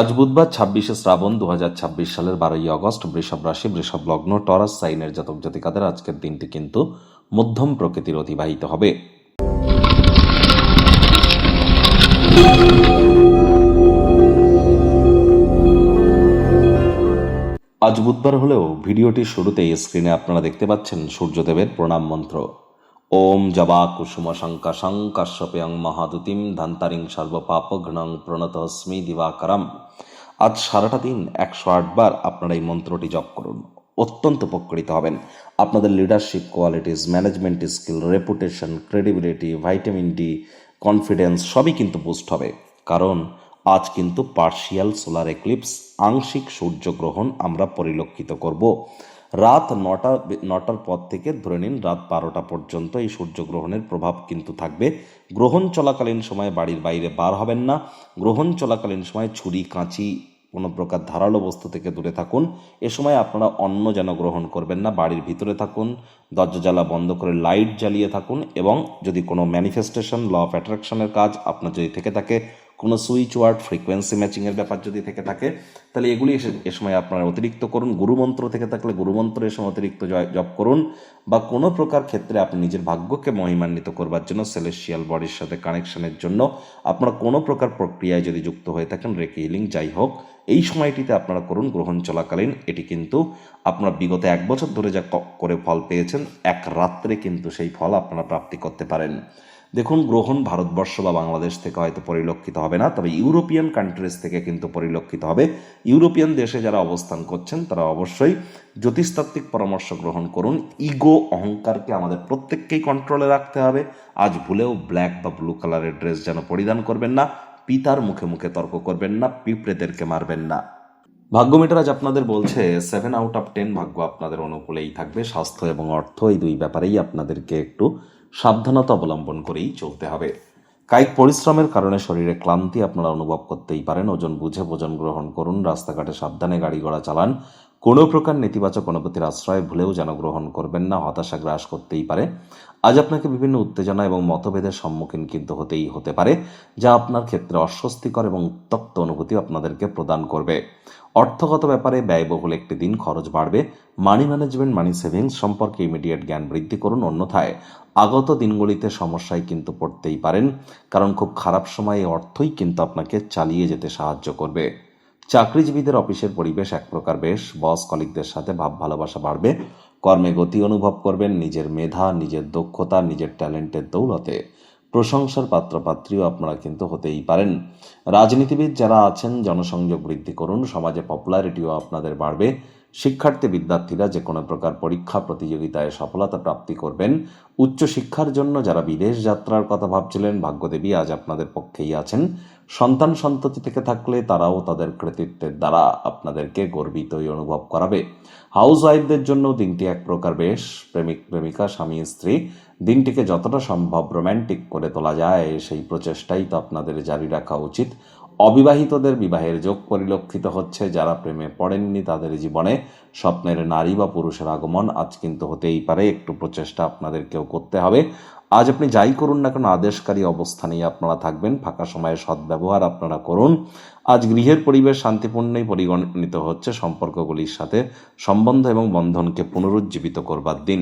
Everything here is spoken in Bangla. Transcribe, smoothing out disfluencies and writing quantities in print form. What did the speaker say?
আজ বুধবার ২৬শে শ্রাবণ ২০২৬ সালের ১২ই আগস্ট। বৃষভ রাশি, বৃষভ লগ্ন, টরাস সাইনের জাতক জাতিকাদের আজকের দিনটি কিন্তু মধ্যম প্রকৃতির অতিবাহিত হবে। আজ বুধবার হলেও ভিডিওটির শুরুতেই স্ক্রিনে আপনারা দেখতে পাচ্ছেন সূর্যদেবের প্রণাম মন্ত্র। ওম জবা কুসুম শঙ্কাশং কাশ্যপেয়ং মহাদুতিম ধন্তারিং সর্বপাপঘ্নং প্রণতস্মি দিবাকরম। আজ সারাটা দিন ১০৮ বার আপনারা এই মন্ত্রটি জপ করুন। অত্যন্ত উপকৃত হবেন। আপনাদের leadership qualities, management skill, reputation, credibility, vitamin D, confidence সবই কিন্তু বুস্ট হবে। কারণ আজ কিন্তু পার্শিয়াল সোলার এক্লিপস, আংশিক সূর্যগ্রহণ আমরা পরিলক্ষিত করব। রাত নটার পর থেকে ধরে নিন রাত ১২টা পর্যন্ত এই সূর্যগ্রহণের প্রভাব কিন্তু থাকবে। গ্রহণ চলাকালীন সময় বাড়ির বাইরে বার হবেন না। গ্রহণ চলাকালীন সময় ছুরি, কাঁচি, কোনো প্রকার ধারালো বস্তু থেকে দূরে থাকুন। এ সময় আপনারা অন্ন যেন গ্রহণ করবেন না। বাড়ির ভিতরে থাকুন, দরজা জ্বালা বন্ধ করে লাইট জ্বালিয়ে থাকুন। এবং যদি কোনো ম্যানিফেস্টেশন, ল অফ অ্যাট্রাকশনের কাজ আপনার যদি থেকে থাকে, কোনো সুইচ ওয়ার্ড, ফ্রিকোয়েন্সি ম্যাচিংয়ের ব্যাপার যদি থেকে থাকে, তাহলে এগুলি এ সময় আপনারা অতিরিক্ত করুন। গুরুমন্ত্র থেকে থাকলে গুরুমন্ত্র এ সময় অতিরিক্ত জপ করুন। বা কোনো প্রকার ক্ষেত্রে আপনি নিজের ভাগ্যকে মহিমান্বিত করবার জন্য, সেলেস্টিয়াল বডির সাথে কানেকশনের জন্য আপনারা কোনো প্রকার প্রক্রিয়ায় যদি যুক্ত হয়ে থাকেন, রেকি হিলিং যাই হোক, এই সময়টিতে আপনারা করুন গ্রহণ চলাকালীন। এটি কিন্তু আপনারা বিগত ১ বছর ধরে যা করে ফল পেয়েছেন, এক রাত্রে কিন্তু সেই ফল আপনারা প্রাপ্তি করতে পারেন। দেখুন, গ্রহণ ভারতবর্ষ বা বাংলাদেশ থেকে হয়তো পরিলক্ষিত হবে না, তবে ইউরোপিয়ান কান্ট্রিজ থেকে কিন্তু পরিলক্ষিত হবে। ইউরোপিয়ান দেশে যারা অবস্থান করছেন তারা অবশ্যই জ্যোতিষতাত্ত্বিক পরামর্শ গ্রহণ করুন। ইগো, অহংকারকে আমাদের প্রত্যেককেই কন্ট্রোলে রাখতে হবে। আজ ভুলেও ব্ল্যাক বা ব্লু কালারের ড্রেস যেন পরিধান করবেন না। পিতার মুখে মুখে তর্ক করবেন না। পিঁপড়েদেরকে মারবেন না। ভাগ্যমিটার আজ আপনাদের বলছে 7 আউট অফ 10 ভাগ্য আপনাদের অনুকূলেই থাকবে। স্বাস্থ্য এবং অর্থ এই দুই ব্যাপারেই আপনাদেরকে একটু সাবধানতা অবলম্বন করেই চলতে হবে। কায়িক পরিশ্রমের কারণে শরীরে ক্লান্তি আপনারা অনুভব করতেই পারেন। ওজন বুঝে ভোজন গ্রহণ করুন। রাস্তাঘাটে সাবধানে গাড়ি ঘোড়া চালান। কোনো প্রকার নেতিবাচক অনুভূতির আশ্রয় ভুলেও যেন গ্রহণ করবেন না। হতাশা গ্রাস করতেই পারে। আজ আপনাকে বিভিন্ন উত্তেজনা এবং মতভেদের সম্মুখীন কিন্তু হতে পারে, যা আপনার ক্ষেত্রে অস্বস্তিকর এবং উত্তপ্ত অনুভূতি আপনাদেরকে প্রদান করবে। অর্থগত ব্যাপারে ব্যয়বহুল একটি দিন, খরচ বাড়বে। মানি ম্যানেজমেন্ট, মানি সেভিংস সম্পর্কে ইমিডিয়েট জ্ঞান বৃদ্ধি করুন। অন্যথায় আগত দিনগুলিতে সমস্যায় কিন্তু পড়তেই পারেন, কারণ খুব খারাপ সময়ে অর্থই কিন্তু আপনাকে চালিয়ে যেতে সাহায্য করবে। চাকরিজীবীদের অফিসের পরিবেশ এক প্রকার বেশ। বস কলিগদের সাথে ভাব ভালোবাসা বাড়বে। কর্মে গতি অনুভব করবেন। নিজের মেধা, নিজের দক্ষতা, নিজের ট্যালেন্টের দৌলতে প্রশংসার পাত্রপাত্রীও আপনারা কিন্তু হতেই পারেন। রাজনীতিবিদ যারা আছেন, জনসংযোগ বৃদ্ধি করুন। সমাজে পপুলারিটিও আপনাদের বাড়বে। শিক্ষার্থী বিদ্যার্থীরা যে কোনো প্রকার পরীক্ষা প্রতিযোগিতায় সফলতা প্রাপ্তি করবেন। উচ্চশিক্ষার জন্য যারা বিদেশ যাত্রার কথা ভাবছিলেন, ভাগ্যদেবী আজ আপনাদের পক্ষেই আছেন। সন্তান সন্ততি থেকে থাকলে তারাও তাদের কৃতিত্বের দ্বারা আপনাদেরকে গর্বিতই অনুভব করাবে। হাউস ওয়াইফদের জন্য দিনটি এক প্রকার বেশ। প্রেমিক প্রেমিকা, স্বামী স্ত্রী দিনটিকে যতটা সম্ভব রোম্যান্টিক করে তোলা যায়, সেই প্রচেষ্টাই তো আপনাদের জারি রাখা উচিত। অবিবাহিতদের বিবাহের যোগ পরিলক্ষিত হচ্ছে। যারা প্রেমে পড়েননি তাদের জীবনে স্বপ্নের নারী বা পুরুষের আগমন আজ কিন্তু হতেই পারে। একটু প্রচেষ্টা আপনাদেরকেও করতে হবে। আজ আপনি যাই করুন না কেন, আদেশকারী অবস্থানেই আপনারা থাকবেন। ফাঁকা সময়ে সদ্ব্যবহার আপনারা করুন। আজ গৃহের পরিবেশ শান্তিপূর্ণই পরিগণিত হচ্ছে। সম্পর্কগুলির সাথে সম্বন্ধ এবং বন্ধনকে পুনরুজ্জীবিত করবার দিন।